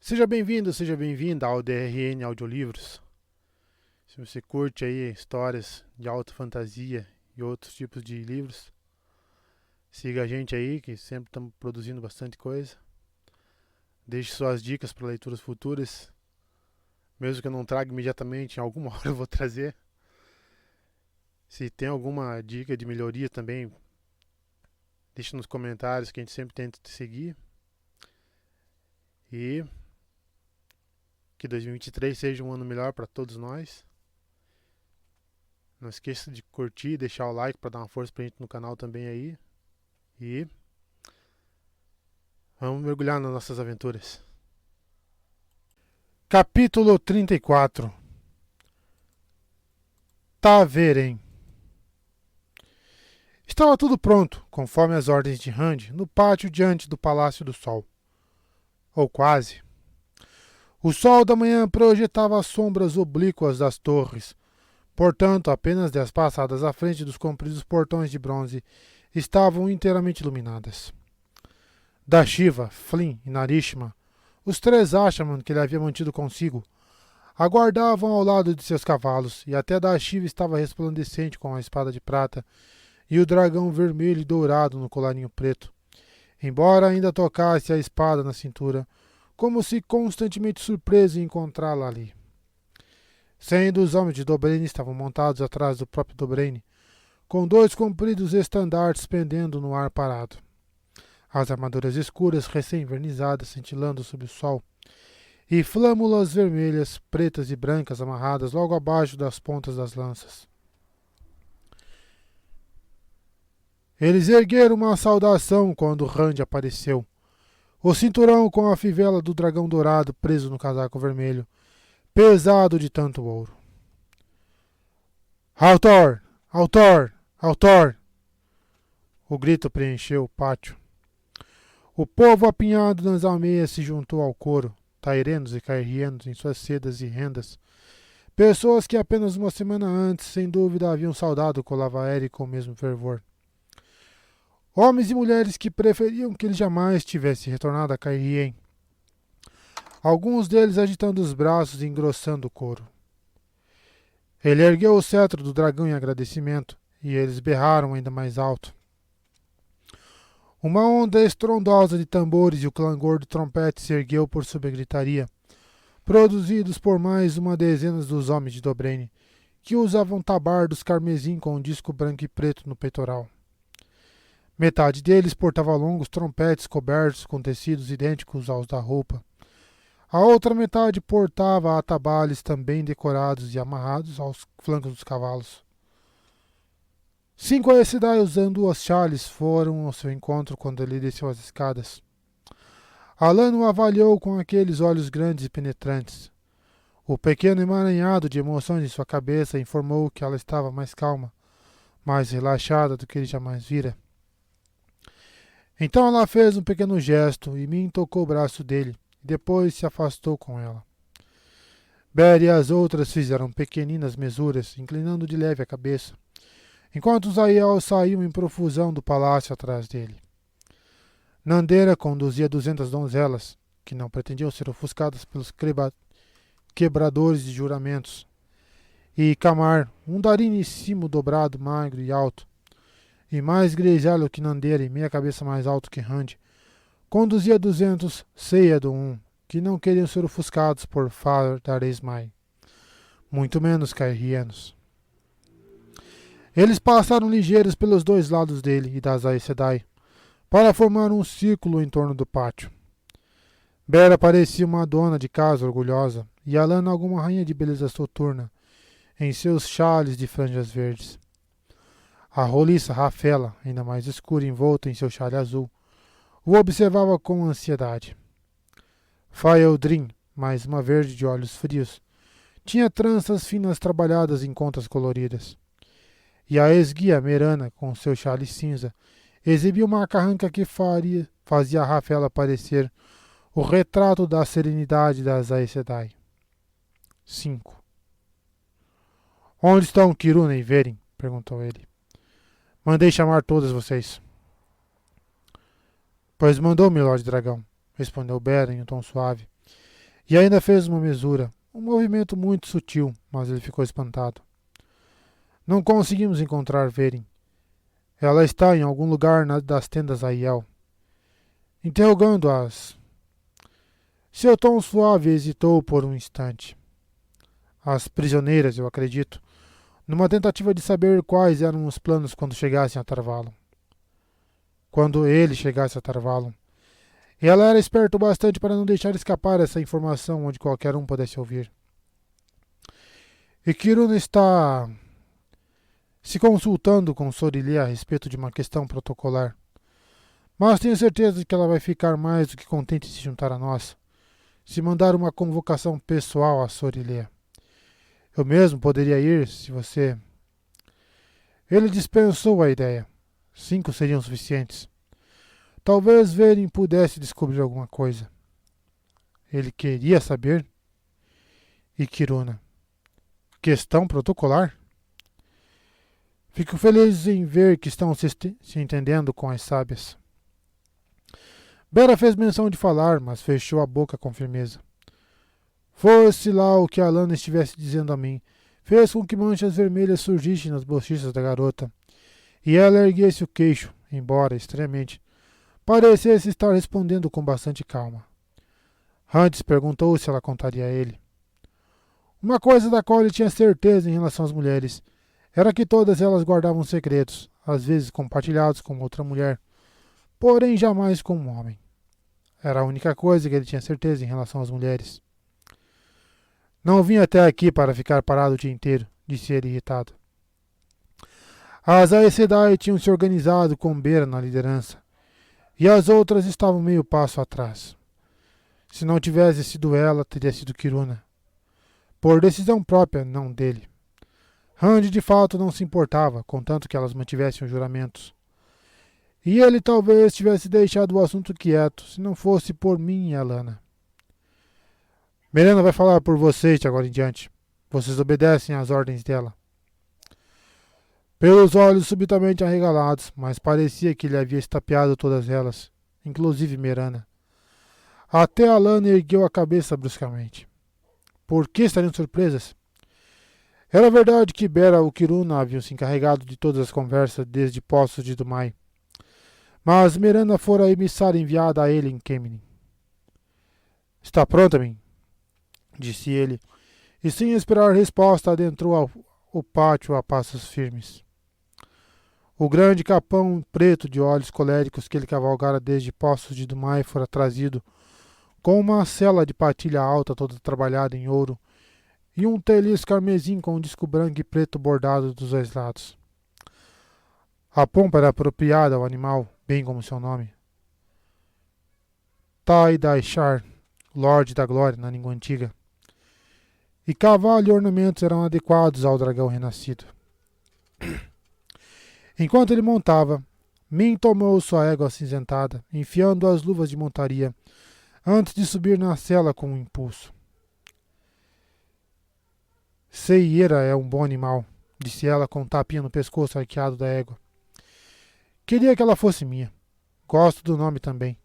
Seja bem-vindo, seja bem-vinda ao DRN Audiolivros. Se você curte aí histórias de alta fantasia e outros tipos de livros, siga a gente aí, que sempre estamos produzindo bastante coisa. Deixe suas dicas para leituras futuras, mesmo que eu não traga imediatamente, em alguma hora eu vou trazer. Se tem alguma dica de melhoria também, deixe nos comentários que a gente sempre tenta te seguir. E que 2023 seja um ano melhor para todos nós. Não esqueça de curtir e deixar o like para dar uma força pra gente no canal também aí. E vamos mergulhar nas nossas aventuras. Capítulo 34. Taverem. Estava tudo pronto, conforme as ordens de Rand, no pátio diante do Palácio do Sol. Ou quase. O sol da manhã projetava as sombras oblíquas das torres. Portanto, apenas 10 passadas à frente dos compridos portões de bronze estavam inteiramente iluminadas. Da Shiva, Flynn e Narishma, os três Ashman que ele havia mantido consigo, aguardavam ao lado de seus cavalos, e até da Shiva estava resplandecente com a espada de prata e o dragão vermelho e dourado no colarinho preto, embora ainda tocasse a espada na cintura, como se constantemente surpreso em encontrá-la ali. 100 dos homens de Dobraine estavam montados atrás do próprio Dobraine, com 2 compridos estandartes pendendo no ar parado. As armaduras escuras recém-vernizadas cintilando sob o sol, e flâmulas vermelhas, pretas e brancas amarradas logo abaixo das pontas das lanças. Eles ergueram uma saudação quando Rand apareceu. O cinturão com a fivela do dragão dourado preso no casaco vermelho, pesado de tanto ouro. Altor! Altor! Altor! O grito preencheu o pátio. O povo apinhado nas almeias se juntou ao coro, tairenos e cairrienos em suas sedas e rendas. Pessoas que apenas uma semana antes, sem dúvida, haviam saudado Colavaeri com o mesmo fervor. Homens e mulheres que preferiam que ele jamais tivesse retornado a Cairhien. Alguns deles agitando os braços e engrossando o coro. Ele ergueu o cetro do dragão em agradecimento, e eles berraram ainda mais alto. Uma onda estrondosa de tambores e o clangor do trompete se ergueu por sob a gritaria, produzidos por mais uma dezena dos homens de Dobraine, que usavam tabardos carmesim com um disco branco e preto no peitoral. Metade deles portava longos trompetes cobertos com tecidos idênticos aos da roupa. A outra metade portava atabalhes também decorados e amarrados aos flancos dos cavalos. 5 Aes Sedai usando as chales foram ao seu encontro quando ele desceu as escadas. Alan o avaliou com aqueles olhos grandes e penetrantes. O pequeno emaranhado de emoções em sua cabeça informou que ela estava mais calma, mais relaxada do que ele jamais vira. Então ela fez um pequeno gesto e Min tocou o braço dele. Depois se afastou com ela. Ber e as outras fizeram pequeninas mesuras, inclinando de leve a cabeça, enquanto os Aiel saíam em profusão do palácio atrás dele. Nandera conduzia 200 donzelas, que não pretendiam ser ofuscadas pelos quebradores de juramentos, e Camar, um darinissimo dobrado, magro e alto, e mais grisalho que Nandera e meia cabeça mais alto que Rand, conduzia 200 Seyadon, que não queriam ser ofuscados por Far Daresmai, muito menos cairrienos. Eles passaram ligeiros pelos 2 lados dele e das Aes Sedai, para formar um círculo em torno do pátio. Bera parecia uma dona de casa orgulhosa, e Alan alguma rainha de beleza soturna, em seus chales de franjas verdes. A roliça Rafela, ainda mais escura envolta em seu chale azul, o observava com ansiedade. Faeldrin, mais uma verde de olhos frios, tinha tranças finas trabalhadas em contas coloridas. E a esguia Merana, com seu chale cinza, exibia uma carranca que fazia a Rafela parecer o retrato da serenidade das Aes Sedai. 5. Onde estão Kiruna e Verin? Perguntou ele. Mandei chamar todas vocês. Pois mandou, meu Lorde Dragão, respondeu Beren em um tom suave, E ainda fez uma mesura, um movimento muito sutil, mas ele ficou espantado. Não conseguimos encontrar Verin. Ela está em algum lugar das tendas Aiel. Interrogando-as. Seu tom suave hesitou por um instante. As prisioneiras, eu acredito, numa tentativa de saber quais eram os planos quando chegassem a Tarvalon. Quando ele chegasse a Tarvalon. Ela era esperto bastante para não deixar escapar essa informação onde qualquer um pudesse ouvir. E Kiruna está se consultando com Sorilê a respeito de uma questão protocolar. Mas tenho certeza de que ela vai ficar mais do que contente em se juntar a nós, se mandar uma convocação pessoal a Sorilê. Eu mesmo poderia ir, se você... Ele dispensou a ideia. 5 seriam suficientes. Talvez Verin pudesse descobrir alguma coisa. Ele queria saber? E Kiruna? Questão protocolar? Fico feliz em ver que estão se entendendo com as sábias. Bera fez menção de falar, mas fechou a boca com firmeza. Fosse lá o que Alana estivesse dizendo a mim, fez com que manchas vermelhas surgissem nas bochechas da garota, e ela erguesse o queixo, embora, estranhamente, parecesse estar respondendo com bastante calma. Hunts perguntou se ela contaria a ele. Uma coisa da qual ele tinha certeza em relação às mulheres era que todas elas guardavam segredos, às vezes compartilhados com outra mulher, porém jamais com um homem. Era a única coisa que ele tinha certeza em relação às mulheres. Não vim até aqui para ficar parado o dia inteiro, disse ele irritado. As Aes Sedai tinham se organizado com Bera na liderança, e as outras estavam meio passo atrás. Se não tivesse sido ela, teria sido Kiruna. Por decisão própria, não dele. Rand de fato não se importava, contanto que elas mantivessem os juramentos. E ele talvez tivesse deixado o assunto quieto, se não fosse por mim e Alana. Melena vai falar por vocês de agora em diante. Vocês obedecem às ordens dela. Pelos olhos subitamente arregalados, mas parecia que ele havia estapeado todas elas, inclusive Merana. Até Alana ergueu a cabeça bruscamente. Por que estariam surpresas? Era verdade que Bera e Kiruna haviam se encarregado de todas as conversas desde Poços de Dumai. Mas Merana fora a emissária enviada a ele em Kemenin. Está pronta, mim? Disse ele, e sem esperar resposta adentrou o pátio a passos firmes. O grande capão preto de olhos coléricos que ele cavalgara desde Poços de Dumai fora trazido, com uma cela de patilha alta toda trabalhada em ouro, e um teliz carmesim com um disco branco e preto bordado dos dois lados. A pompa era apropriada ao animal, bem como seu nome. Tai Daishar, Lorde da Glória na língua antiga. E cavalo e ornamentos eram adequados ao dragão renascido. Enquanto ele montava, Min tomou sua égua acinzentada, enfiando as luvas de montaria, antes de subir na sela com um impulso. Seiera é um bom animal, disse ela com um tapinha no pescoço arqueado da égua. Queria que ela fosse minha. Gosto do nome também.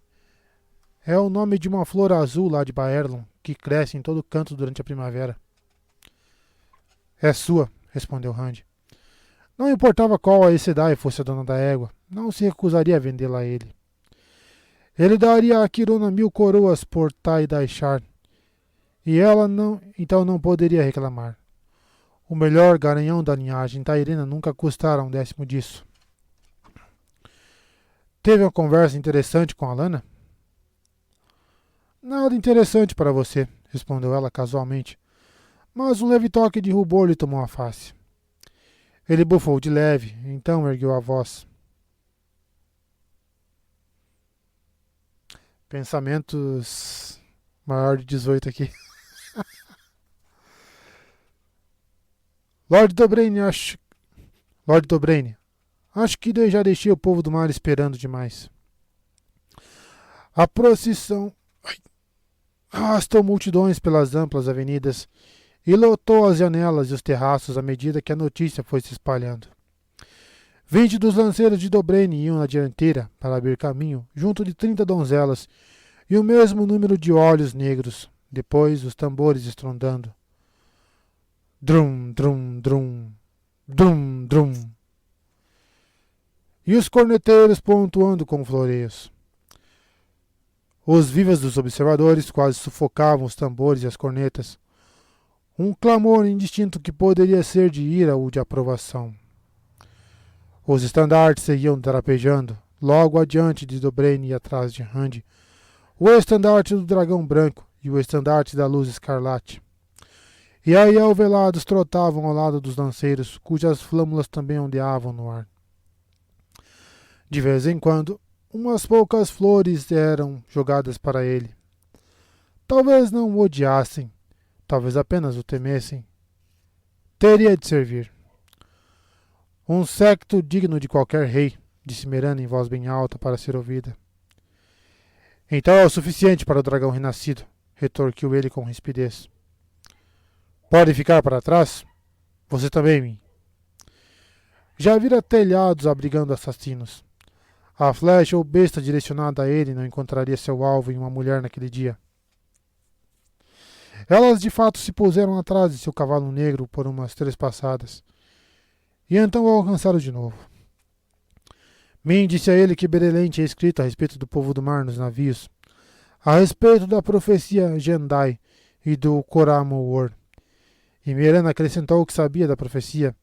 É o nome de uma flor azul lá de Baerlon, que cresce em todo canto durante a primavera. É sua, respondeu Rand. Não importava qual Aes Sedai fosse a dona da égua, não se recusaria a vendê-la a ele. Ele daria a Kiruna 1000 coroas por Tai Daishar, e ela então não poderia reclamar. O melhor garanhão da linhagem Tairena nunca custara um décimo disso. Teve uma conversa interessante com Alana? Nada interessante para você, respondeu ela casualmente, mas um leve toque de rubor lhe tomou a face. Ele bufou de leve, então ergueu a voz. Pensamentos maior de 18 aqui. Lord Dobraine, acho que já deixei o povo do mar esperando demais. A procissão arrastou multidões pelas amplas avenidas e lotou as janelas e os terraços à medida que a notícia foi se espalhando. 20 dos lanceiros de Dobraine iam na dianteira para abrir caminho, junto de 30 donzelas e o mesmo número de olhos negros, depois os tambores estrondando. Drum, drum, drum, drum, drum. E os corneteiros pontuando com floreios. Os vivas dos observadores quase sufocavam os tambores e as cornetas. Um clamor indistinto que poderia ser de ira ou de aprovação. Os estandartes seguiam trapejando, logo adiante de Dobraine e atrás de Rand, o estandarte do dragão branco e o estandarte da luz escarlate. E aí alvelados trotavam ao lado dos lanceiros, cujas flâmulas também ondeavam no ar. De vez em quando, umas poucas flores eram jogadas para ele. Talvez não o odiassem, talvez apenas o temessem. Teria de servir. Um séquito digno de qualquer rei, disse Miranda em voz bem alta para ser ouvida. Então é o suficiente para o dragão renascido, retorquiu ele com rispidez. Pode ficar para trás? Você também, Min. Já vira telhados abrigando assassinos. A flecha ou besta direcionada a ele não encontraria seu alvo em uma mulher naquele dia. Elas de fato se puseram atrás de seu cavalo negro por umas 3 passadas. E então o alcançaram de novo. Min disse a ele que Berelém tinha escrito a respeito do povo do mar nos navios, a respeito da profecia Jendai e do Koramoor. E Miranda acrescentou que sabia da profecia,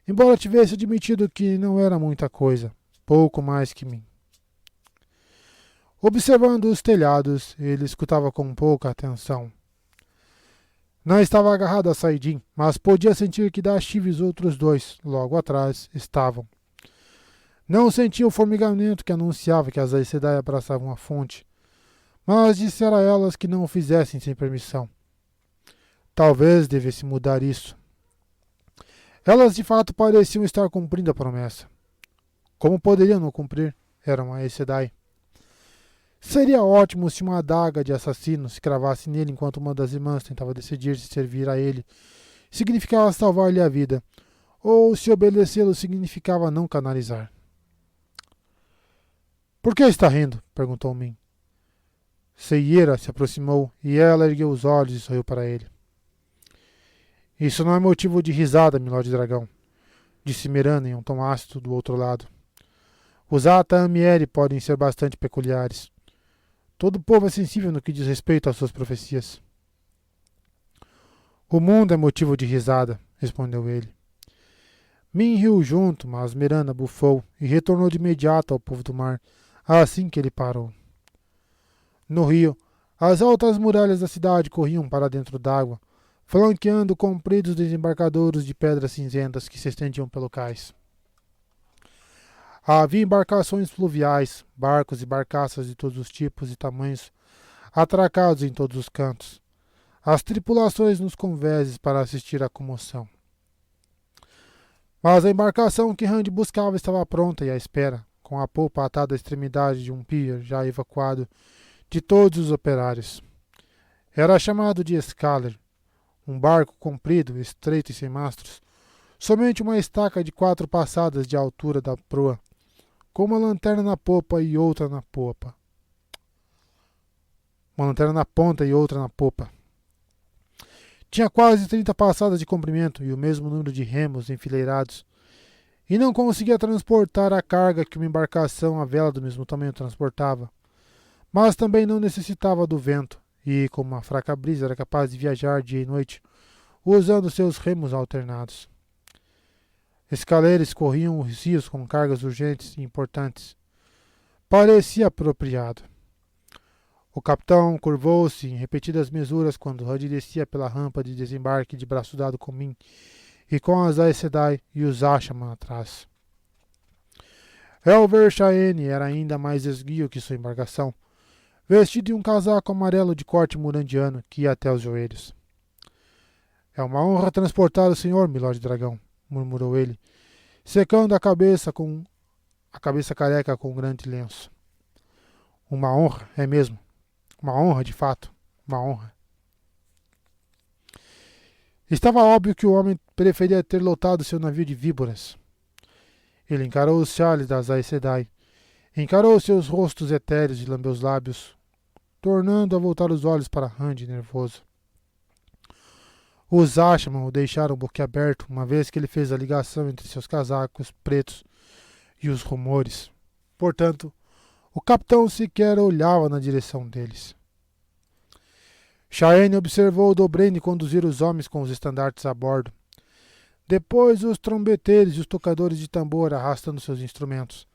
embora tivesse admitido que não era muita coisa, pouco mais que Min. Observando os telhados, ele escutava com pouca atenção. Não estava agarrado a Saidin, mas podia sentir que Dashiv e os outros 2, logo atrás, estavam. Não sentia o formigamento que anunciava que as Aes Sedai abraçavam a fonte, mas dissera a elas que não o fizessem sem permissão. Talvez devesse mudar isso. Elas de fato pareciam estar cumprindo a promessa. Como poderiam não cumprir? Eram Aes Sedai. Seria ótimo se uma adaga de assassino se cravasse nele enquanto uma das irmãs tentava decidir se servir a ele significava salvar-lhe a vida, ou se obedecê-lo significava não canalizar. Por que está rindo? Perguntou Min. Seiera se aproximou e ela ergueu os olhos e sorriu para ele. Isso não é motivo de risada, Milord Dragão, disse Miranda em um tom ácido do outro lado. Os Ata Amieri podem ser bastante peculiares. Todo povo é sensível no que diz respeito às suas profecias. O mundo é motivo de risada, respondeu ele. Min riu junto, mas Miranda bufou e retornou de imediato ao povo do mar, assim que ele parou. No rio, as altas muralhas da cidade corriam para dentro d'água, flanqueando compridos desembarcadouros de pedras cinzentas que se estendiam pelo cais. Havia embarcações fluviais, barcos e barcaças de todos os tipos e tamanhos, atracados em todos os cantos. As tripulações nos convéses para assistir à comoção. Mas a embarcação que Rand buscava estava pronta e à espera, com a polpa atada à extremidade de um pier já evacuado de todos os operários. Era chamado de Scaler, um barco comprido, estreito e sem mastros, somente uma estaca de 4 passadas de altura da proa, com uma lanterna na popa e outra na popa. Uma lanterna na ponta e outra na popa. Tinha quase 30 passadas de comprimento e o mesmo número de remos enfileirados, e não conseguia transportar a carga que uma embarcação à vela do mesmo tamanho transportava, mas também não necessitava do vento, e com uma fraca brisa era capaz de viajar dia e noite, usando seus remos alternados. Escaleiros corriam os rios com cargas urgentes e importantes. Parecia apropriado. O capitão curvou-se em repetidas mesuras quando Rand descia pela rampa de desembarque de braço dado com Min e com as Aes Sedai e os Ashaman atrás. Elver Shaene era ainda mais esguio que sua embarcação, vestido em um casaco amarelo de corte murandiano que ia até os joelhos. É uma honra transportar o senhor, Milord Dragão, murmurou ele, secando a cabeça careca com um grande lenço. Uma honra, é mesmo. Uma honra, de fato. Uma honra. Estava óbvio que o homem preferia ter lotado seu navio de víboras. Ele encarou os chales das Aes Sedai, encarou seus rostos etéreos e lambeu os lábios tornando a voltar os olhos para Rand, nervoso. Os Ashman o deixaram boquiaberto, uma vez que ele fez a ligação entre seus casacos pretos e os rumores. Portanto, o capitão sequer olhava na direção deles. Cheyenne observou Dobrane conduzir os homens com os estandartes a bordo. Depois os trombeteiros e os tocadores de tambor arrastando seus instrumentos.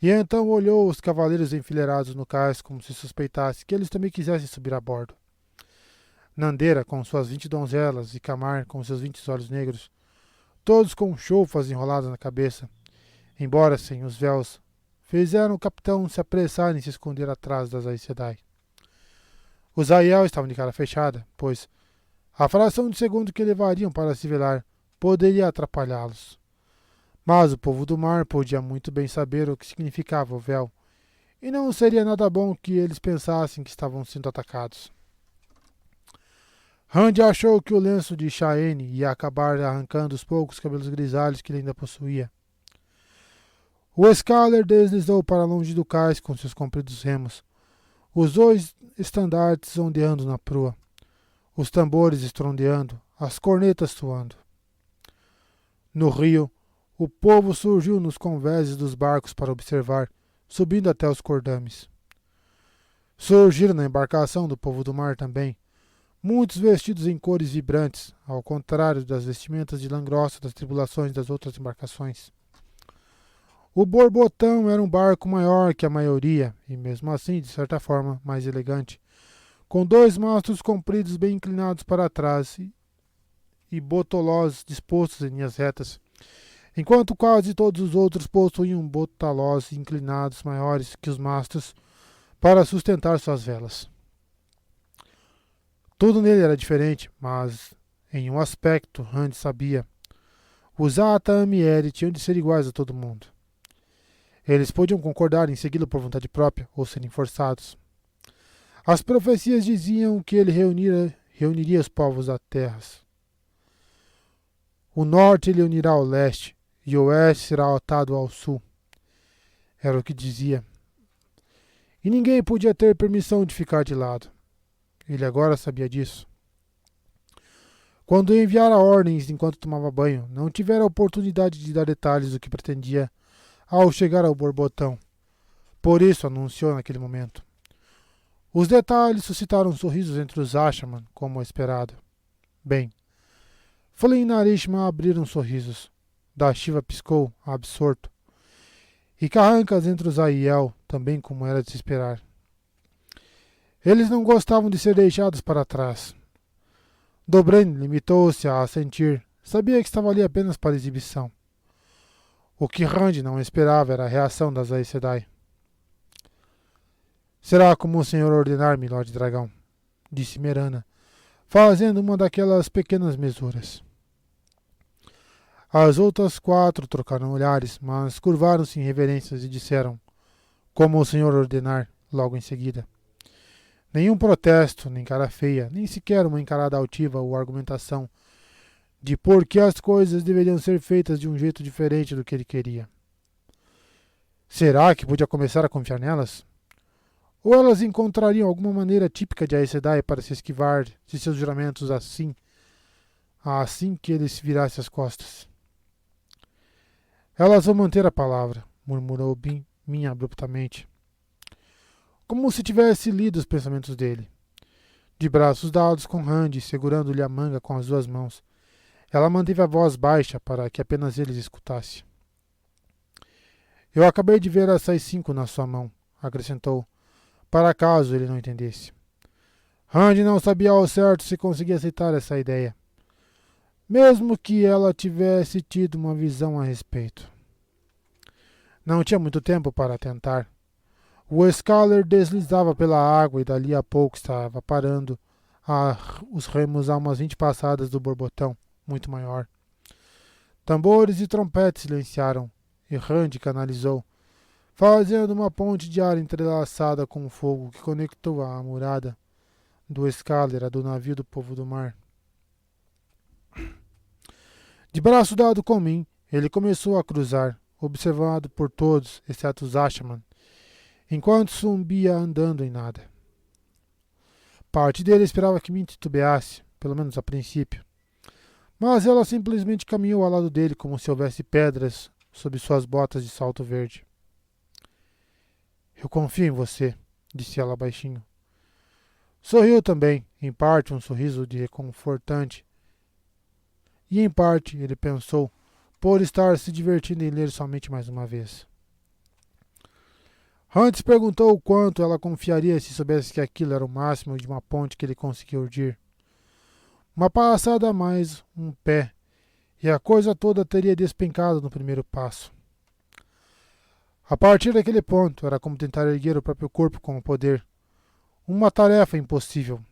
E então olhou os cavaleiros enfileirados no cais como se suspeitasse que eles também quisessem subir a bordo. Nandera com suas 20 donzelas e Camar com seus 20 olhos negros, todos com choufas enroladas na cabeça, embora sem os véus, fizeram o capitão se apressar em se esconder atrás das Aes Sedai. Os Aiel estavam de cara fechada, pois a fração de segundo que levariam para se velar poderia atrapalhá-los. Mas o povo do mar podia muito bem saber o que significava o véu, e não seria nada bom que eles pensassem que estavam sendo atacados. Rand achou que o lenço de Cheyenne ia acabar arrancando os poucos cabelos grisalhos que ele ainda possuía. O Escaler deslizou para longe do cais com seus compridos remos, os 2 estandartes ondeando na proa, os tambores estrondeando, as cornetas soando. No rio, o povo surgiu nos convéses dos barcos para observar, subindo até os cordames. Surgiram na embarcação do povo do mar também, muitos vestidos em cores vibrantes, ao contrário das vestimentas de lã grossa das tripulações das outras embarcações. O Borbotão era um barco maior que a maioria, e mesmo assim, de certa forma, mais elegante, com 2 mastros compridos bem inclinados para trás e botolós dispostos em linhas retas, enquanto quase todos os outros possuíam botalós inclinados maiores que os mastros para sustentar suas velas. Tudo nele era diferente, mas em um aspecto Rand sabia. Os Ata e Eri tinham de ser iguais a todo mundo. Eles podiam concordar em segui-lo por vontade própria ou serem forçados. As profecias diziam que ele reuniria os povos da terra. O norte ele unirá ao leste, e o oeste será atado ao sul. Era o que dizia. E ninguém podia ter permissão de ficar de lado. Ele agora sabia disso. Quando enviara ordens enquanto tomava banho, não tivera a oportunidade de dar detalhes do que pretendia ao chegar ao Borbotão. Por isso anunciou naquele momento. Os detalhes suscitaram sorrisos entre os Ashman, como esperado. Bem, Flynn e Narishma abriram sorrisos. Da Shiva piscou, absorto. E carrancas entre os Aiel, também como era de se esperar. Eles não gostavam de ser deixados para trás. Dobrane limitou-se a assentir. Sabia que estava ali apenas para exibição. O que Rand não esperava era a reação das Aes Sedai. Será como o senhor ordenar, Milord Dragão, disse Merana, fazendo uma daquelas pequenas mesuras. As outras 4 trocaram olhares, mas curvaram-se em reverências e disseram, como o senhor ordenar, logo em seguida. Nenhum protesto, nem cara feia, nem sequer uma encarada altiva ou argumentação de por que as coisas deveriam ser feitas de um jeito diferente do que ele queria. Será que podia começar a confiar nelas? Ou elas encontrariam alguma maneira típica de Aes Sedai para se esquivar de seus juramentos assim que ele se virasse as costas? Elas vão manter a palavra, murmurou Min abruptamente, como se tivesse lido os pensamentos dele. De braços dados com Rand, segurando-lhe a manga com as 2 mãos, ela manteve a voz baixa para que apenas eles escutassem. Eu acabei de ver essas 5 na sua mão, acrescentou, para caso ele não entendesse. Rand não sabia ao certo se conseguia aceitar essa ideia, mesmo que ela tivesse tido uma visão a respeito. Não tinha muito tempo para tentar. O Escaler deslizava pela água e dali a pouco estava parando os remos a umas 20 passadas do Borbotão, muito maior. Tambores e trompetes silenciaram, e Rand canalizou, fazendo uma ponte de ar entrelaçada com o fogo que conectou a murada do Escaler a do navio do povo do mar. De braço dado com Min, ele começou a cruzar, observado por todos, exceto os Ashman, enquanto zumbia andando em nada. Parte dele esperava que me titubeasse, pelo menos a princípio. Mas ela simplesmente caminhou ao lado dele como se houvesse pedras sob suas botas de salto verde. Eu confio em você, disse ela baixinho. Sorriu também, em parte um sorriso de reconfortante. E em parte, ele pensou, por estar se divertindo em ler somente mais uma vez. Hunts perguntou o quanto ela confiaria se soubesse que aquilo era o máximo de uma ponte que ele conseguia urdir. Uma passada a mais, um pé, e a coisa toda teria despencado no primeiro passo. A partir daquele ponto, era como tentar erguer o próprio corpo com o poder. Uma tarefa impossível.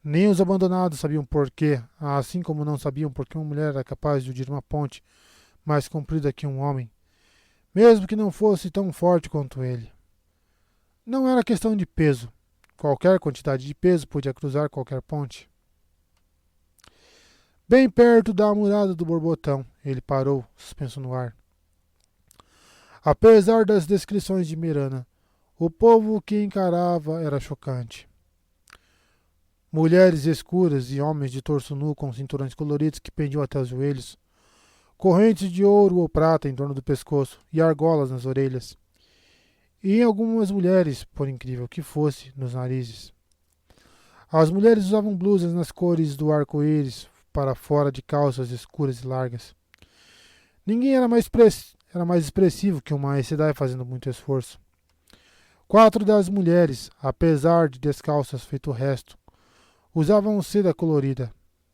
Nem os abandonados sabiam porquê, assim como não sabiam por que uma mulher era capaz de urdir uma ponte mais comprida que um homem, mesmo que não fosse tão forte quanto ele. Não era questão de peso. Qualquer quantidade de peso podia cruzar qualquer ponte. Bem perto da murada do Borbotão, ele parou, suspenso no ar. Apesar das descrições de Mirana, o povo que encarava era chocante. Mulheres escuras e homens de torso nu com cinturões coloridos que pendiam até os joelhos, correntes de ouro ou prata em torno do pescoço e argolas nas orelhas. E em algumas mulheres, por incrível que fosse, nos narizes. As mulheres usavam blusas nas cores do arco-íris para fora de calças escuras e largas. Ninguém era mais expressivo que uma Aes Sedai fazendo muito esforço. 4 das mulheres, apesar de descalças feito o resto, usavam seda colorida,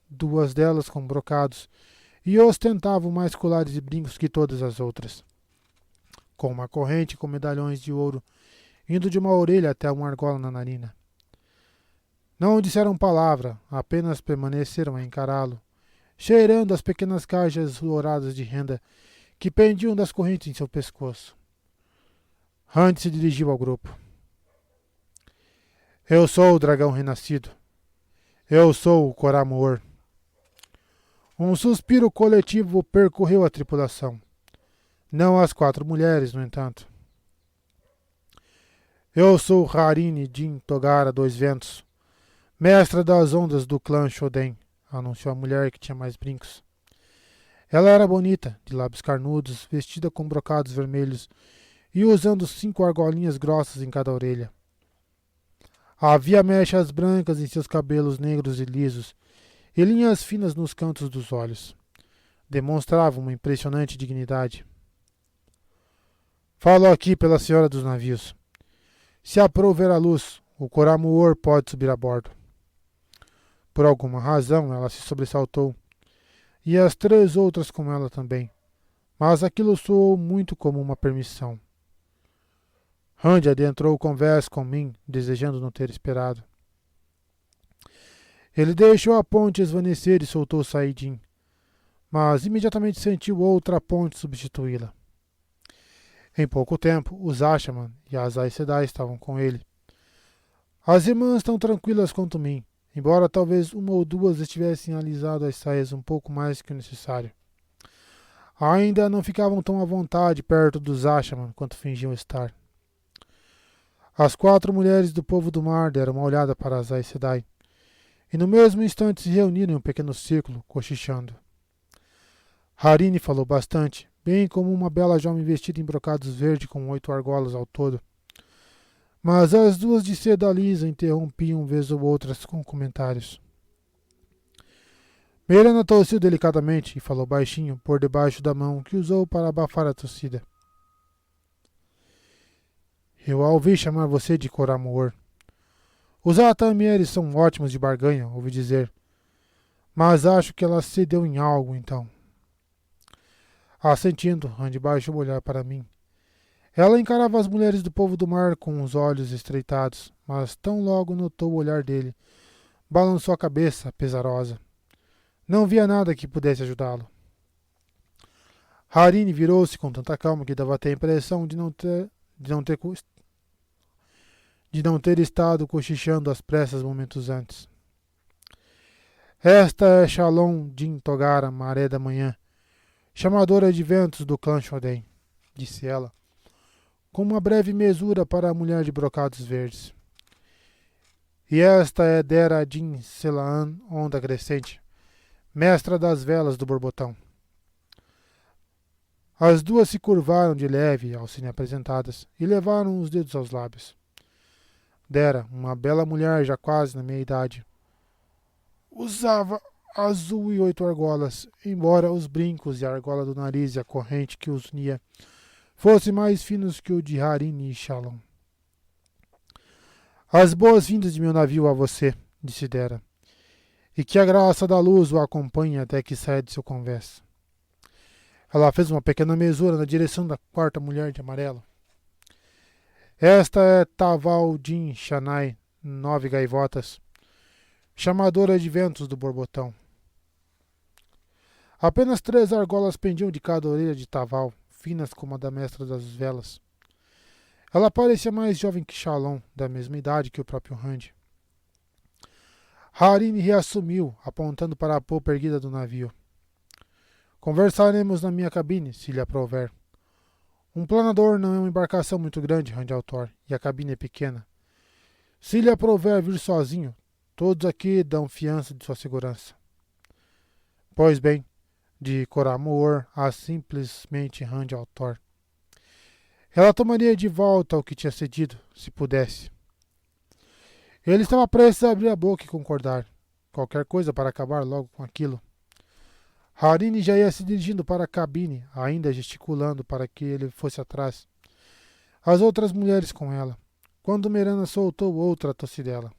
2 delas com brocados, e ostentavam mais colares e brincos que todas as outras, com uma corrente com medalhões de ouro, indo de uma orelha até uma argola na narina. Não disseram palavra, apenas permaneceram a encará-lo, cheirando as pequenas caixas douradas de renda que pendiam das correntes em seu pescoço. Hunt se dirigiu ao grupo. Eu sou o dragão renascido. Eu sou o Coramor. Um suspiro coletivo percorreu a tripulação. Não as 4 mulheres, no entanto. Eu sou Harine Din Togara Dois Ventos, mestra das ondas do clã Shoden, anunciou a mulher que tinha mais brincos. Ela era bonita, de lábios carnudos, vestida com brocados vermelhos e usando 5 argolinhas grossas em cada orelha. Havia mechas brancas em seus cabelos negros e lisos e linhas finas nos cantos dos olhos. Demonstrava uma impressionante dignidade. Falo aqui pela senhora dos navios. Se aprouver a luz, o Coramuor pode subir a bordo. Por alguma razão, ela se sobressaltou, e as 3 outras com ela também, mas aquilo soou muito como uma permissão. Randy adentrou conversa com mim, desejando não ter esperado. Ele deixou a ponte esvanecer e soltou Saidin, mas imediatamente sentiu outra ponte substituí-la. Em pouco tempo, os Ashaman e as Aes Sedai estavam com ele. As irmãs tão tranquilas quanto mim, embora talvez uma ou duas estivessem alisado as saias um pouco mais que o necessário. Ainda não ficavam tão à vontade perto dos Ashaman quanto fingiam estar. As 4 mulheres do povo do mar deram uma olhada para as Aes Sedai, e no mesmo instante se reuniram em um pequeno círculo, cochichando. Harine falou bastante, bem como uma bela jovem vestida em brocados verde com 8 argolas ao todo. Mas as 2 de seda lisa interrompiam vez ou outras com comentários. Mirana tossiu delicadamente e falou baixinho por debaixo da mão que usou para abafar a tossida. Eu a ouvi chamar você de Coramuor. Os Atamieres são ótimos de barganha, ouvi dizer. Mas acho que ela cedeu em algo, então. Assentindo, Randy baixou o olhar para mim. Ela encarava as mulheres do povo do mar com os olhos estreitados, mas tão logo notou o olhar dele. Balançou a cabeça, pesarosa. Não via nada que pudesse ajudá-lo. Harine virou-se com tanta calma que dava até a impressão de não ter estado cochichando às pressas momentos antes. Esta é Shalom Din Togara, maré da manhã, chamadora de ventos do clã Shoden, disse ela, com uma breve mesura para a mulher de brocados verdes. E esta é Dera Din Selaan, onda crescente, mestra das velas do borbotão. As duas se curvaram de leve ao serem apresentadas e levaram os dedos aos lábios. Dera, uma bela mulher já quase na meia idade, usava azul e 8 argolas, embora os brincos e a argola do nariz e a corrente que os unia fossem mais finos que o de Harini e Shalom. As boas-vindas de meu navio a você, disse Dera, e que a graça da luz o acompanhe até que saia de seu convés. Ela fez uma pequena mesura na direção da quarta mulher de amarelo. Esta é Taval Din Shanai, 9 gaivotas, chamadora de ventos do borbotão. Apenas 3 argolas pendiam de cada orelha de Taval, finas como a da mestra das velas. Ela parecia mais jovem que Shalom, da mesma idade que o próprio Rand. Harini reassumiu, apontando para a polpa erguida do navio. Conversaremos na minha cabine, se lhe aprouver. Um planador não é uma embarcação muito grande, Rand Altor, e a cabine é pequena. Se lhe aprouver vir sozinho, todos aqui dão fiança de sua segurança. Pois bem, de Coramoor a simplesmente Rand Altor. Ela tomaria de volta o que tinha cedido, se pudesse. Ele estava prestes a abrir a boca e concordar. Qualquer coisa para acabar logo com aquilo. Harini já ia se dirigindo para a cabine, ainda gesticulando para que ele fosse atrás. As outras mulheres com ela, quando Merana soltou outra tossidela.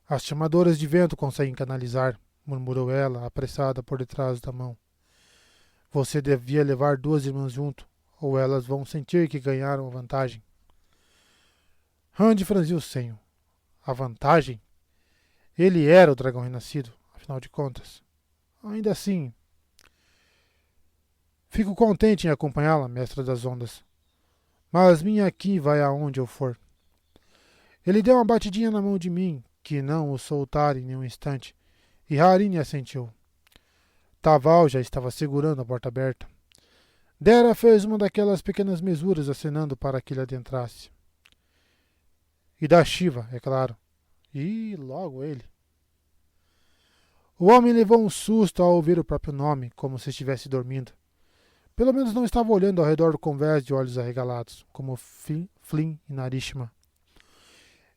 As chamadoras de vento conseguem canalizar, murmurou ela, apressada por detrás da mão. Você devia levar 2 irmãs junto, ou elas vão sentir que ganharam a vantagem. Rand franziu o senho. A vantagem? Ele era o dragão renascido, afinal de contas. Ainda assim... Fico contente em acompanhá-la, mestra das ondas. Mas minha aqui vai aonde eu for. Ele deu uma batidinha na mão de mim, que não o soltara em nenhum instante, e Harini assentiu. Taval já estava segurando a porta aberta. Dera fez uma daquelas pequenas mesuras acenando para que ele adentrasse. E da Shiva, é claro. E logo ele. O homem levou um susto ao ouvir o próprio nome, como se estivesse dormindo. Pelo menos não estava olhando ao redor do convés de olhos arregalados, como Flynn e Narishma,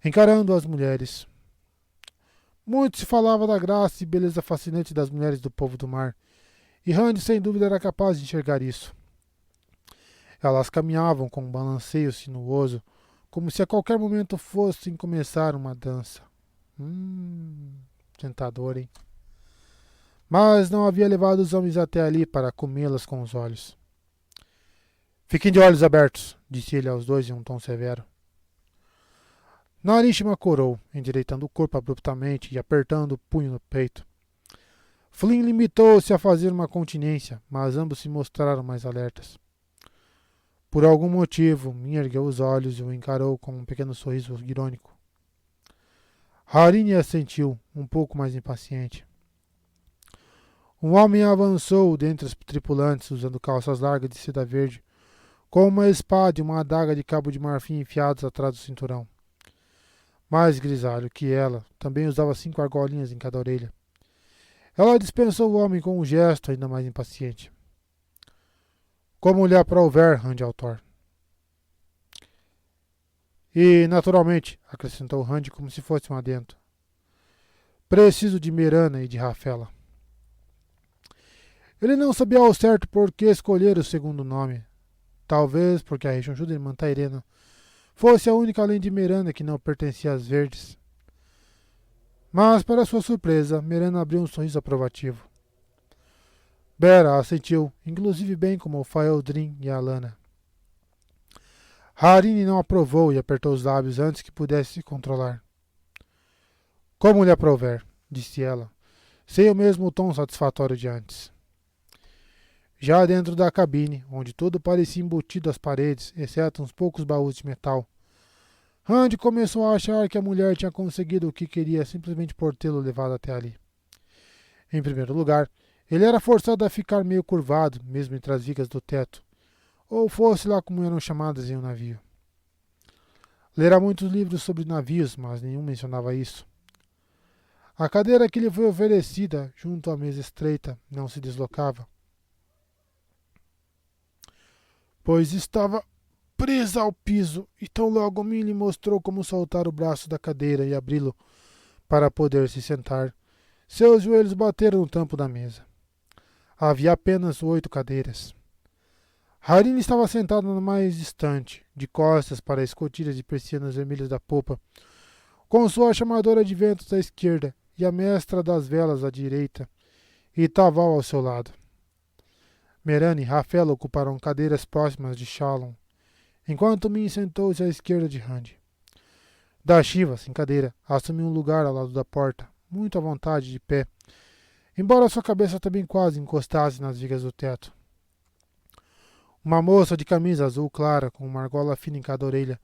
encarando as mulheres. Muito se falava da graça e beleza fascinante das mulheres do povo do mar, e Rand sem dúvida era capaz de enxergar isso. Elas caminhavam com um balanceio sinuoso, como se a qualquer momento fossem começar uma dança. Tentador, hein? Mas não havia levado os homens até ali para comê-las com os olhos. Fiquem de olhos abertos, disse ele aos dois em um tom severo. Narishma corou, endireitando o corpo abruptamente e apertando o punho no peito. Flynn limitou-se a fazer uma continência, mas ambos se mostraram mais alertas. Por algum motivo, Min ergueu os olhos e o encarou com um pequeno sorriso irônico. Harini assentiu, um pouco mais impaciente. Um homem avançou dentre os tripulantes, usando calças largas de seda verde, com uma espada e uma adaga de cabo de marfim enfiados atrás do cinturão. Mais grisalho que ela, também usava 5 argolinhas em cada orelha. Ela dispensou o homem com um gesto ainda mais impaciente. Como lhe aprouver, Rand Altor. E, naturalmente, acrescentou Rand como se fosse um adendo. Preciso de Merana e de Rafela. Ele não sabia ao certo por que escolher o segundo nome. Talvez porque a rechonchuda irmã Tairena fosse a única além de Merana que não pertencia às verdes. Mas, para sua surpresa, Merana abriu um sorriso aprovativo. Bera assentiu, inclusive bem como o Faeldrin e a Alana. Harini não aprovou e apertou os lábios antes que pudesse se controlar. Como lhe aprouver, disse ela, sem o mesmo tom satisfatório de antes. Já dentro da cabine, onde tudo parecia embutido às paredes, exceto uns poucos baús de metal, Rand começou a achar que a mulher tinha conseguido o que queria simplesmente por tê-lo levado até ali. Em primeiro lugar, ele era forçado a ficar meio curvado, mesmo entre as vigas do teto, ou fosse lá como eram chamadas em um navio. Lera muitos livros sobre navios, mas nenhum mencionava isso. A cadeira que lhe foi oferecida, junto à mesa estreita, não se deslocava, pois estava presa ao piso, e tão logo Min lhe mostrou como soltar o braço da cadeira e abri-lo para poder se sentar. Seus joelhos bateram no tampo da mesa. Havia apenas 8 cadeiras. Harine estava sentada na mais distante, de costas para a escotilha de persianas vermelhas da popa, com sua chamadora de ventos à esquerda e a mestra das velas à direita, e Taval ao seu lado. Merane e Rafaela ocuparam cadeiras próximas de Shalom, enquanto Min sentou-se à esquerda de Randy. Dashiva, sem cadeira, assumiu um lugar ao lado da porta, muito à vontade de pé, embora sua cabeça também quase encostasse nas vigas do teto. Uma moça de camisa azul clara, com uma argola fina em cada orelha,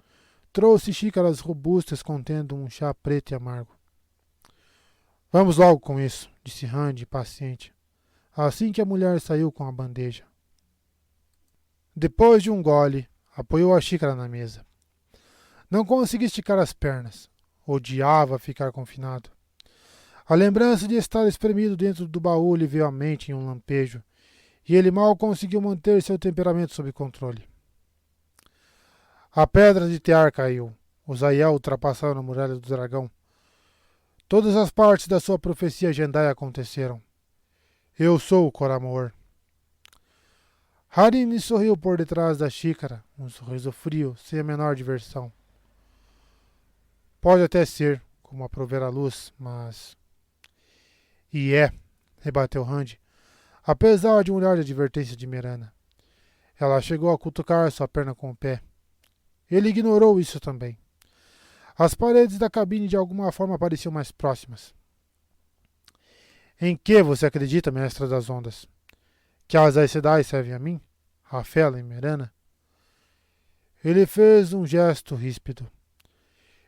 trouxe xícaras robustas contendo um chá preto e amargo. Vamos logo com isso, disse Randy, paciente, assim que a mulher saiu com a bandeja. Depois de um gole, apoiou a xícara na mesa. Não conseguia esticar as pernas. Odiava ficar confinado. A lembrança de estar espremido dentro do baú lhe veio à mente em um lampejo, e ele mal conseguiu manter seu temperamento sob controle. A pedra de Tear caiu. Os Aiel ultrapassaram a muralha do dragão. Todas as partes da sua profecia Jendai aconteceram. Eu sou o Coramor. Harine sorriu por detrás da xícara, um sorriso frio, sem a menor diversão. Pode até ser, como aprover a luz, mas... E é, rebateu Randy, apesar de um olhar de advertência de Merana. Ela chegou a cutucar sua perna com o pé. Ele ignorou isso também. As paredes da cabine de alguma forma pareciam mais próximas. Em que você acredita, mestra das ondas? Que as Aes Sedai servem a mim? Rafaela e Merana? Ele fez um gesto ríspido.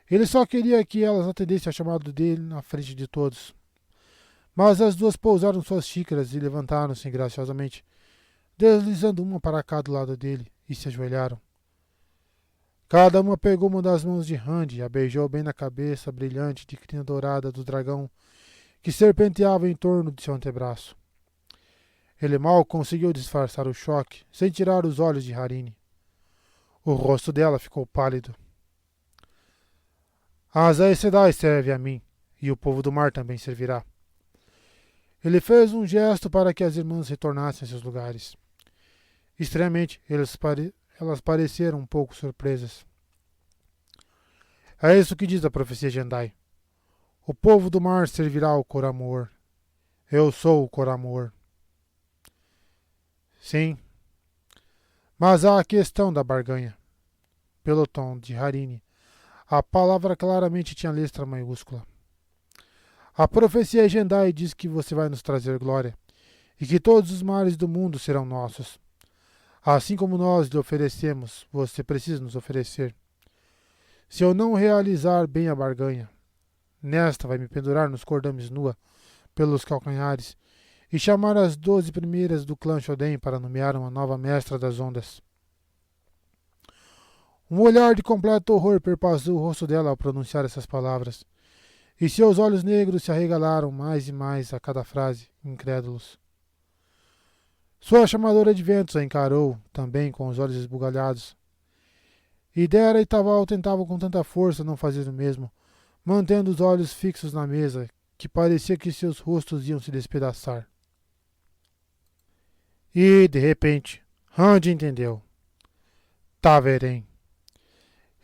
Ele só queria que elas atendessem ao chamado dele na frente de todos. Mas as duas pousaram suas xícaras e levantaram-se graciosamente, deslizando uma para cada lado dele, e se ajoelharam. Cada uma pegou uma das mãos de Randy e a beijou bem na cabeça brilhante de crina dourada do dragão que serpenteava em torno de seu antebraço. Ele mal conseguiu disfarçar o choque, sem tirar os olhos de Harine. O rosto dela ficou pálido. As Aes Sedai servem a mim, e o povo do mar também servirá. Ele fez um gesto para que as irmãs retornassem a seus lugares. Estranhamente, elas pareceram um pouco surpresas. É isso que diz a profecia Jendai. O povo do mar servirá ao Coramor. Eu sou o Coramor. Sim. Mas há a questão da barganha. Pelo tom de Harine, a palavra claramente tinha letra maiúscula. A profecia Jendai diz que você vai nos trazer glória, e que todos os mares do mundo serão nossos. Assim como nós lhe oferecemos, você precisa nos oferecer. Se eu não realizar bem a barganha, nesta vai me pendurar nos cordames nua, pelos calcanhares, e chamar as 12 primeiras do clã Shoden para nomear uma nova mestra das ondas. Um olhar de completo horror perpassou o rosto dela ao pronunciar essas palavras, e seus olhos negros se arregalaram mais e mais a cada frase, incrédulos. Sua chamadora de ventos a encarou, também com os olhos esbugalhados. E Dera e Taval tentavam com tanta força não fazer o mesmo, mantendo os olhos fixos na mesa, que parecia que seus rostos iam se despedaçar. E, de repente, Randy entendeu. Taverem.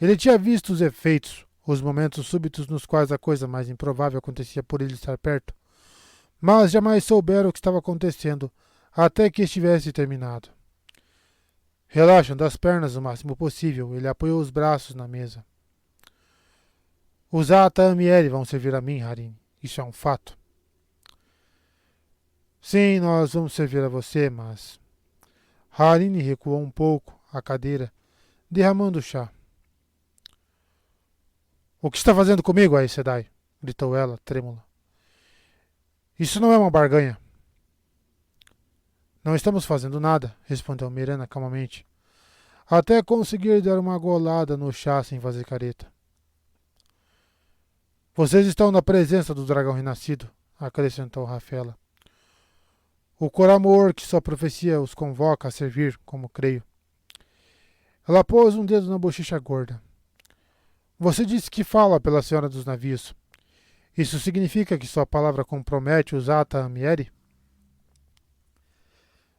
Ele tinha visto os efeitos, os momentos súbitos nos quais a coisa mais improvável acontecia por ele estar perto, mas jamais soubera o que estava acontecendo até que estivesse terminado. Relaxando as pernas o máximo possível, ele apoiou os braços na mesa. Os Atam e Eri vão servir a mim, Harine. Isso é um fato. Sim, nós vamos servir a você, mas... Harine recuou um pouco a cadeira, derramando o chá. O que está fazendo comigo, Aes Sedai? Gritou ela, trêmula. Isso não é uma barganha. Não estamos fazendo nada, respondeu Mirana calmamente. até conseguir dar uma golada no chá sem fazer careta. Vocês estão na presença do dragão renascido, acrescentou Rafela. O Coramor que sua profecia os convoca a servir, como creio. Ela pôs um dedo na bochecha gorda. Você disse que fala pela senhora dos navios. Isso significa que sua palavra compromete os Ata Amieri?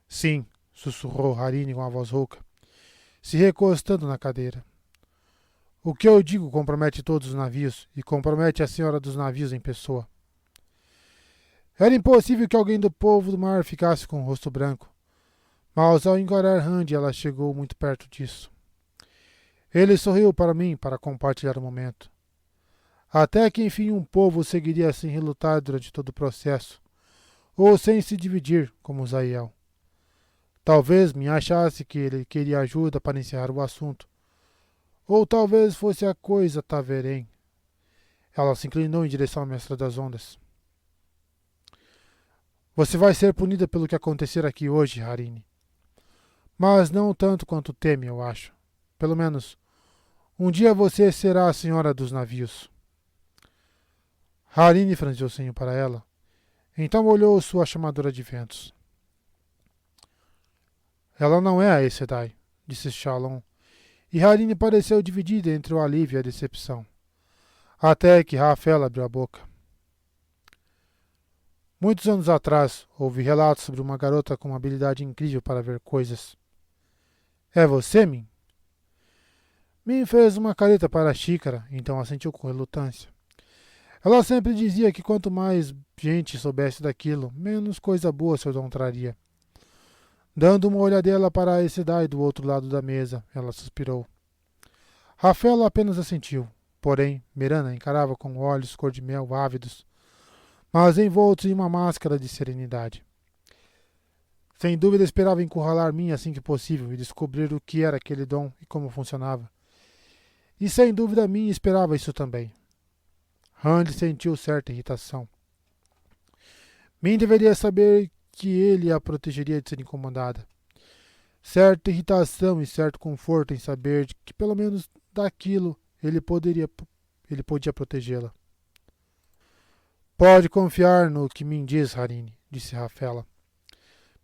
Sim, sussurrou Harini com a voz rouca, se recostando na cadeira. O que eu digo compromete todos os navios e compromete a senhora dos navios em pessoa. Era impossível que alguém do povo do mar ficasse com o rosto branco, mas ao encarar Randy ela chegou muito perto disso. Ele sorriu para mim para compartilhar o momento. Até que enfim um povo seguiria sem relutar durante todo o processo, ou sem se dividir, como Zaiel. Talvez me achasse que ele queria ajuda para encerrar o assunto, ou talvez fosse a coisa Taverém. Ela se inclinou em direção à mestra das ondas. Você vai ser punida pelo que acontecer aqui hoje, Harini. Mas não tanto quanto teme, eu acho. Pelo menos, um dia você será a senhora dos navios. Harini franziu o senho para ela. Então olhou sua chamadora de ventos. Ela não é a Aes Sedai, disse Shalom, e Harini pareceu dividida entre o alívio e a decepção. Até que Rafael abriu a boca. Muitos anos atrás, ouvi relatos sobre uma garota com uma habilidade incrível para ver coisas. É você, Min? Min fez uma careta para a xícara, então assentiu com relutância. Ela sempre dizia que quanto mais gente soubesse daquilo, menos coisa boa seu dom traria. Dando uma olhadela para a Aes Sedai do outro lado da mesa, ela suspirou. Rafael apenas assentiu, porém, Mirana encarava com olhos cor-de-mel ávidos, mas envoltos em uma máscara de serenidade. Sem dúvida esperava encurralar Min assim que possível e descobrir o que era aquele dom e como funcionava. E sem dúvida Min esperava isso também. Randy sentiu certa irritação. Min deveria saber que ele a protegeria de ser incomodada. Certa irritação e certo conforto em saber que pelo menos daquilo ele podia protegê-la. Pode confiar no que Min diz, Harini, disse Rafela.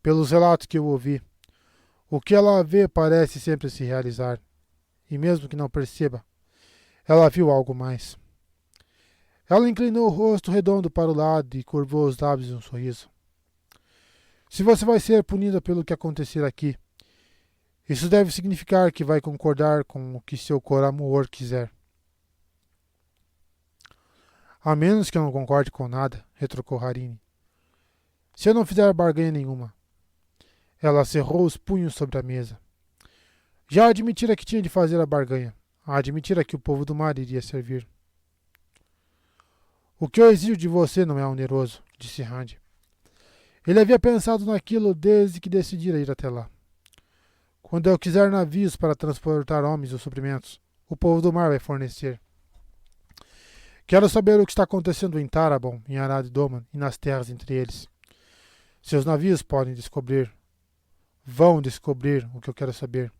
Pelos relatos que eu ouvi, o que ela vê parece sempre se realizar. E mesmo que não perceba, ela viu algo mais. Ela inclinou o rosto redondo para o lado e curvou os lábios em um sorriso. Se você vai ser punida pelo que acontecer aqui, isso deve significar que vai concordar com o que seu Coramor quiser. A menos que eu não concorde com nada, retrucou Harini. Se eu não fizer barganha nenhuma. Ela cerrou os punhos sobre a mesa. Já admitira que tinha de fazer a barganha. Admitira que o povo do mar iria servir. O que eu exijo de você não é oneroso, disse Randy. Ele havia pensado naquilo desde que decidira ir até lá. Quando eu quiser navios para transportar homens ou suprimentos, o povo do mar vai fornecer. Quero saber o que está acontecendo em Tarabon, em Arad Doman e nas terras entre eles. Seus navios podem descobrir. Vão descobrir o que eu quero saber.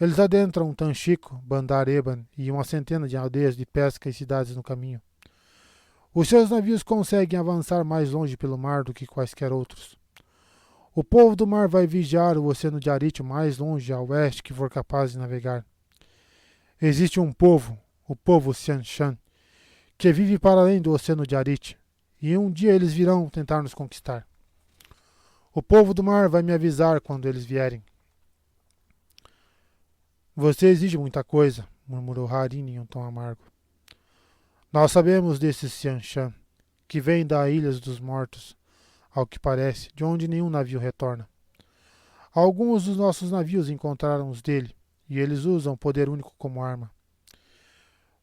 Eles adentram Tanchico, Bandar Eban e uma centena de aldeias de pesca e cidades no caminho. Os seus navios conseguem avançar mais longe pelo mar do que quaisquer outros. O povo do mar vai vigiar o oceano de Arit mais longe a oeste que for capaz de navegar. Existe um povo, o povo Xianshan, que vive para além do oceano de Arit, e um dia eles virão tentar nos conquistar. O povo do mar vai me avisar quando eles vierem. Você exige muita coisa, murmurou Harini em um tom amargo. Nós sabemos desses Xianshan, que vêm das Ilhas dos Mortos, ao que parece, de onde nenhum navio retorna. Alguns dos nossos navios encontraram os dele, e eles usam o poder único como arma.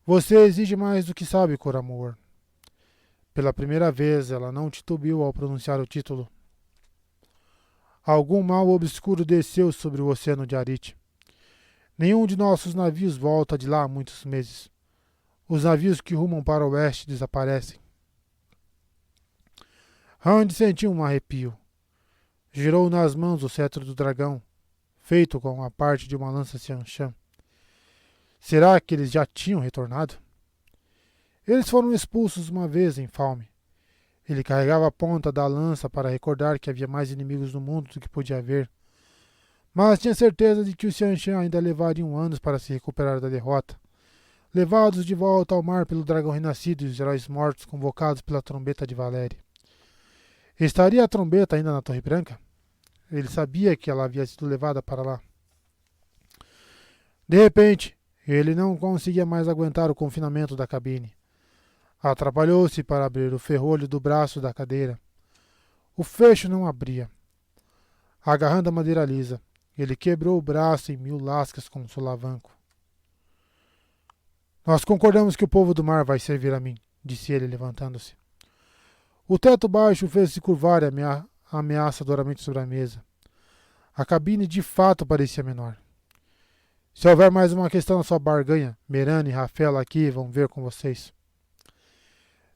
Você exige mais do que sabe, Coramor. Pela primeira vez, ela não titubeou ao pronunciar o título. Algum mal obscuro desceu sobre o oceano de Arit. Nenhum de nossos navios volta de lá há muitos meses. Os navios que rumam para o oeste desaparecem. Randy sentiu um arrepio. Girou nas mãos o cetro do dragão, feito com a parte de uma lança Xiangshan. Será que eles já tinham retornado? Eles foram expulsos uma vez em Falme. Ele carregava a ponta da lança para recordar que havia mais inimigos no mundo do que podia haver. Mas tinha certeza de que os Xiangshan ainda levariam anos para se recuperar da derrota, levados de volta ao mar pelo dragão renascido e os heróis mortos convocados pela trombeta de Valéria. Estaria a trombeta ainda na Torre Branca? Ele sabia que ela havia sido levada para lá. De repente, ele não conseguia mais aguentar o confinamento da cabine. Atrapalhou-se para abrir o ferrolho do braço da cadeira. O fecho não abria. Agarrando a madeira lisa, ele quebrou o braço em 1000 lascas com um solavanco. Nós concordamos que o povo do mar vai servir a mim, disse ele, levantando-se. O teto baixo fez-se curvar ameaçadoramente sobre a mesa. A cabine de fato parecia menor. Se houver mais uma questão na sua barganha, Merano e Rafaela aqui vão ver com vocês.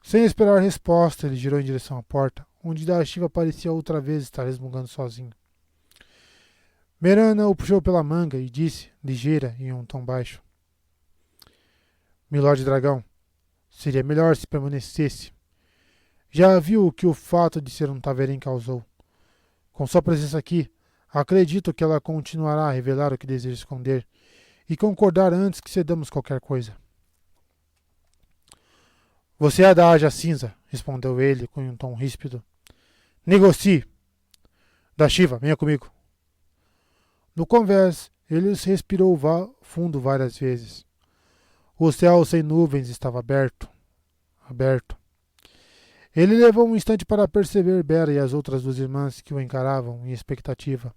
Sem esperar resposta, ele girou em direção à porta, onde Dashiva parecia outra vez estar resmungando sozinho. Merana o puxou pela manga e disse, ligeira e em um tom baixo. Milord Dragão, seria melhor se permanecesse. Já viu o que o fato de ser um Taverim causou. Com sua presença aqui, acredito que ela continuará a revelar o que deseja esconder e concordar antes que cedamos qualquer coisa. Você é da Aja Cinza, respondeu ele com um tom ríspido. Negocie. Dashiva, venha comigo. No convés, ele respirou fundo várias vezes. O céu sem nuvens estava aberto. Ele levou um instante para perceber Bera e as outras 2 irmãs que o encaravam em expectativa.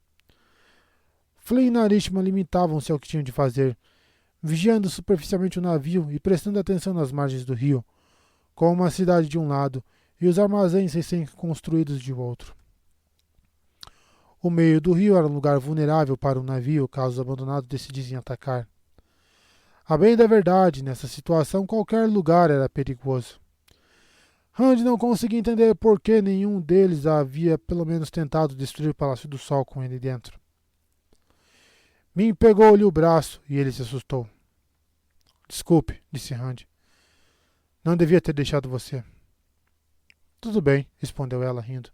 Flynn e Narishma limitavam-se ao que tinham de fazer, vigiando superficialmente o navio e prestando atenção nas margens do rio, com uma cidade de um lado e os armazéns recém-construídos de outro. O meio do rio era um lugar vulnerável para um navio caso os abandonados decidissem atacar. A bem da verdade, nessa situação qualquer lugar era perigoso. Rand não conseguia entender por que nenhum deles havia pelo menos tentado destruir o Palácio do Sol com ele dentro. Min pegou-lhe o braço e ele se assustou. Desculpe, disse Rand. Não devia ter deixado você. Tudo bem, respondeu ela, rindo.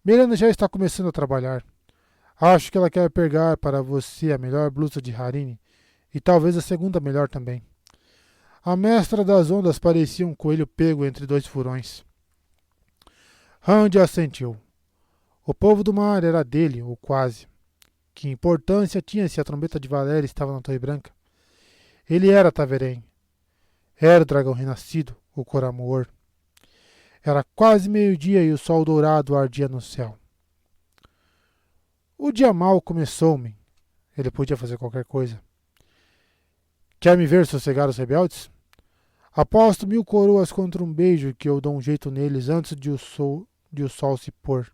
Miranda já está começando a trabalhar. Acho que ela quer pegar para você a melhor blusa de Harini e talvez a segunda melhor também. A mestra das ondas parecia um coelho pego entre 2 furões. Rand assentiu. O povo do mar era dele, ou quase. Que importância tinha se a trombeta de Valéria estava na Torre Branca? Ele era Taverém. Era o dragão renascido, o Coramuor. Era quase meio-dia e o sol dourado ardia no céu. O dia mal começou-me. Ele podia fazer qualquer coisa. Quer me ver sossegar os rebeldes? Aposto 1000 coroas contra um beijo que eu dou um jeito neles antes de o sol se pôr.